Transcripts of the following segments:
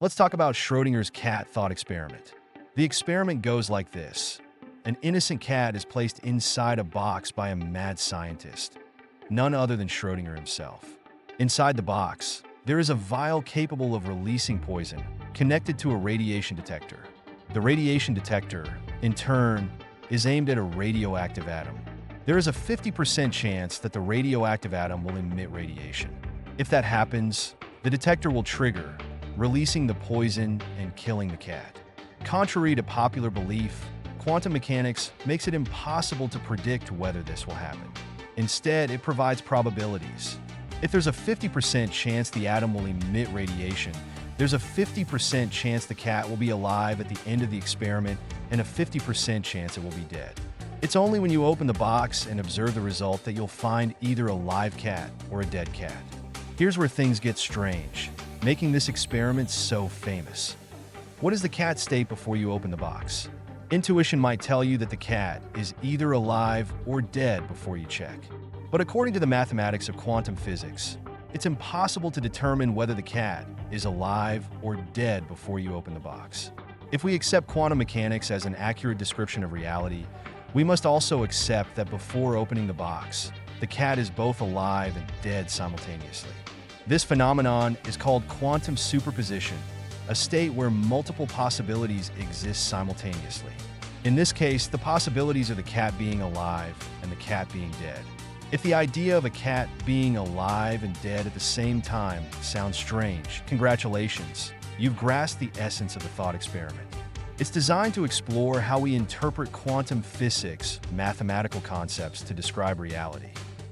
Let's talk about Schrödinger's cat thought experiment. The experiment goes like this. An innocent cat is placed inside a box by a mad scientist, none other than Schrödinger himself. Inside the box, there is a vial capable of releasing poison, connected to a radiation detector. The radiation detector, in turn, is aimed at a radioactive atom. There is a 50% chance that the radioactive atom will emit radiation. If that happens, the detector will trigger, releasing the poison and killing the cat. Contrary to popular belief, quantum mechanics makes it impossible to predict whether this will happen. Instead, it provides probabilities. If there's a 50% chance the atom will emit radiation, there's a 50% chance the cat will be alive at the end of the experiment and a 50% chance it will be dead. It's only when you open the box and observe the result that you'll find either a live cat or a dead cat. Here's where things get strange, making this experiment so famous. What is the cat state before you open the box? Intuition might tell you that the cat is either alive or dead before you check. But according to the mathematics of quantum physics, it's impossible to determine whether the cat is alive or dead before you open the box. If we accept quantum mechanics as an accurate description of reality, we must also accept that before opening the box, the cat is both alive and dead simultaneously. This phenomenon is called quantum superposition, a state where multiple possibilities exist simultaneously. In this case, the possibilities are the cat being alive and the cat being dead. If the idea of a cat being alive and dead at the same time sounds strange, congratulations, you've grasped the essence of the thought experiment. It's designed to explore how we interpret quantum physics, mathematical concepts to describe reality.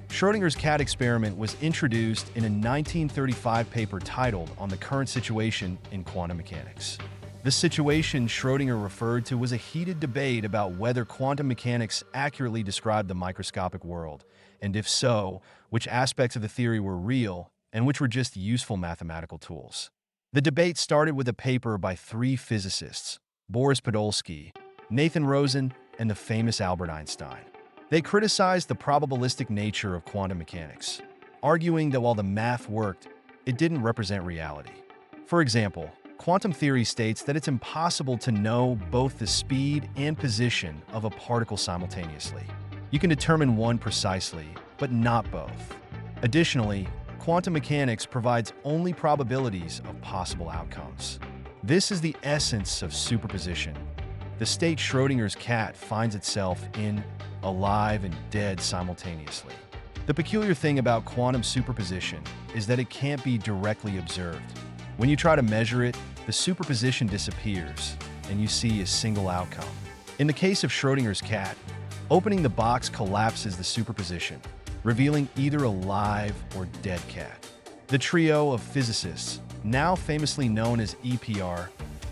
Schrödinger's cat experiment was introduced in a 1935 paper titled On the Current Situation in Quantum Mechanics. The situation Schrödinger referred to was a heated debate about whether quantum mechanics accurately described the microscopic world, and if so, which aspects of the theory were real and which were just useful mathematical tools. The debate started with a paper by three physicists, Boris Podolsky, Nathan Rosen, and the famous Albert Einstein. They criticized the probabilistic nature of quantum mechanics, arguing that while the math worked, it didn't represent reality. For example, quantum theory states that it's impossible to know both the speed and position of a particle simultaneously. You can determine one precisely, but not both. Additionally, quantum mechanics provides only probabilities of possible outcomes. This is the essence of superposition, the state Schrödinger's cat finds itself in, alive and dead simultaneously. The peculiar thing about quantum superposition is that it can't be directly observed. When you try to measure it, the superposition disappears, and you see a single outcome. In the case of Schrödinger's cat, opening the box collapses the superposition, revealing either a live or dead cat. The trio of physicists, now famously known as EPR,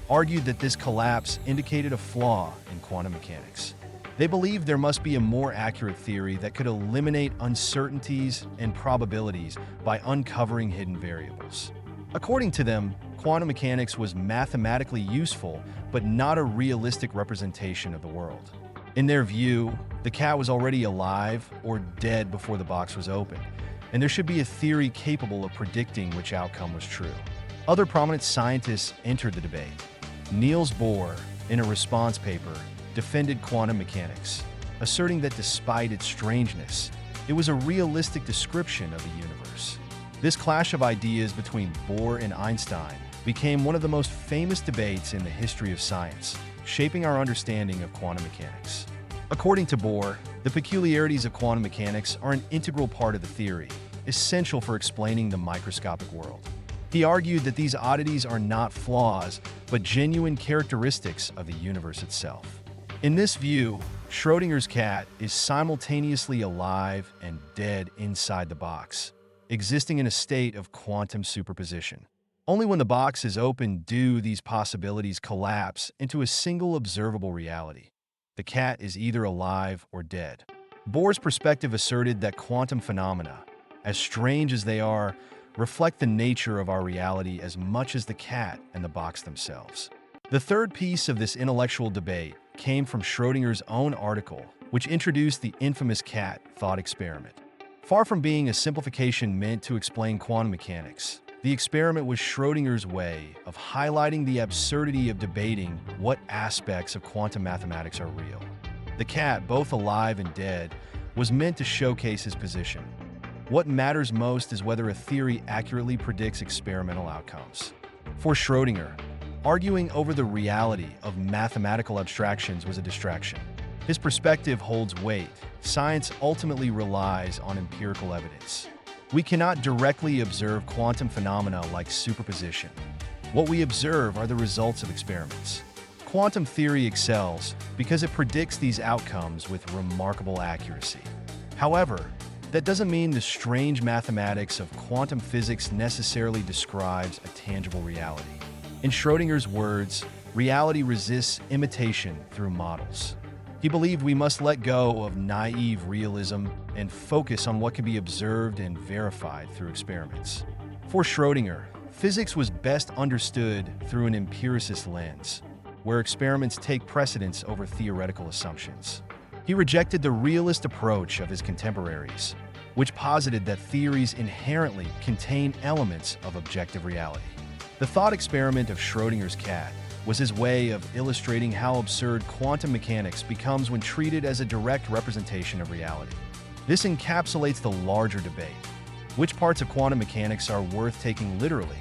argued that this collapse indicated a flaw in quantum mechanics. They believed there must be a more accurate theory that could eliminate uncertainties and probabilities by uncovering hidden variables. According to them, quantum mechanics was mathematically useful, but not a realistic representation of the world. In their view, the cat was already alive or dead before the box was opened, and there should be a theory capable of predicting which outcome was true. Other prominent scientists entered the debate. Niels Bohr, in a response paper, defended quantum mechanics, asserting that despite its strangeness, it was a realistic description of the universe. This clash of ideas between Bohr and Einstein became one of the most famous debates in the history of science, shaping our understanding of quantum mechanics. According to Bohr, the peculiarities of quantum mechanics are an integral part of the theory, essential for explaining the microscopic world. He argued that these oddities are not flaws, but genuine characteristics of the universe itself. In this view, Schrödinger's cat is simultaneously alive and dead inside the box, existing in a state of quantum superposition. Only when the box is opened do these possibilities collapse into a single observable reality. The cat is either alive or dead. Bohr's perspective asserted that quantum phenomena, as strange as they are, reflect the nature of our reality as much as the cat and the box themselves. The third piece of this intellectual debate came from Schrödinger's own article, which introduced the infamous cat thought experiment. Far from being a simplification meant to explain quantum mechanics, The experiment was Schrödinger's way of highlighting the absurdity of debating what aspects of quantum mathematics are real. The cat, both alive and dead, was meant to showcase his position. What matters most is whether a theory accurately predicts experimental outcomes. For Schrödinger, arguing over the reality of mathematical abstractions was a distraction. His perspective holds weight. Science ultimately relies on empirical evidence. We cannot directly observe quantum phenomena like superposition. What we observe are the results of experiments. Quantum theory excels because it predicts these outcomes with remarkable accuracy. However, that doesn't mean the strange mathematics of quantum physics necessarily describes a tangible reality. In Schrödinger's words, reality resists imitation through models. He believed we must let go of naive realism and focus on what can be observed and verified through experiments. For Schrödinger, physics was best understood through an empiricist lens, where experiments take precedence over theoretical assumptions. He rejected the realist approach of his contemporaries, which posited that theories inherently contain elements of objective reality. The thought experiment of Schrödinger's cat was his way of illustrating how absurd quantum mechanics becomes when treated as a direct representation of reality. This encapsulates the larger debate: which parts of quantum mechanics are worth taking literally,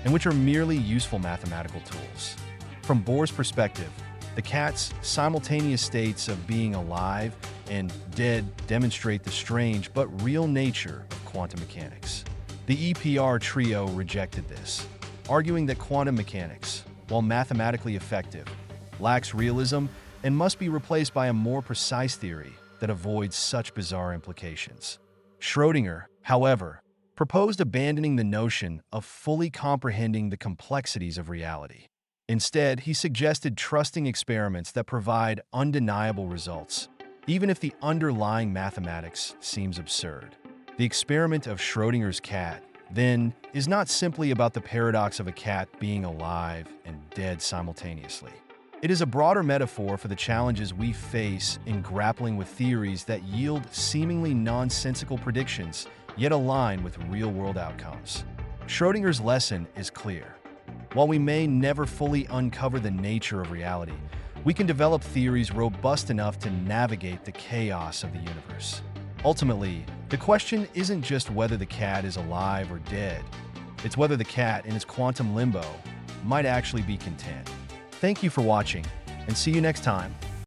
and which are merely useful mathematical tools. From Bohr's perspective, the cat's simultaneous states of being alive and dead demonstrate the strange but real nature of quantum mechanics. The EPR trio rejected this, arguing that quantum mechanics, while mathematically effective, lacks realism and must be replaced by a more precise theory that avoids such bizarre implications. Schrödinger, however, proposed abandoning the notion of fully comprehending the complexities of reality. Instead, he suggested trusting experiments that provide undeniable results, even if the underlying mathematics seems absurd. The experiment of Schrödinger's cat, then, is not simply about the paradox of a cat being alive and dead simultaneously. It is a broader metaphor for the challenges we face in grappling with theories that yield seemingly nonsensical predictions, yet align with real-world outcomes. Schrödinger's lesson is clear. While we may never fully uncover the nature of reality, we can develop theories robust enough to navigate the chaos of the universe. Ultimately, the question isn't just whether the cat is alive or dead. It's whether the cat in its quantum limbo might actually be content. Thank you for watching, and see you next time.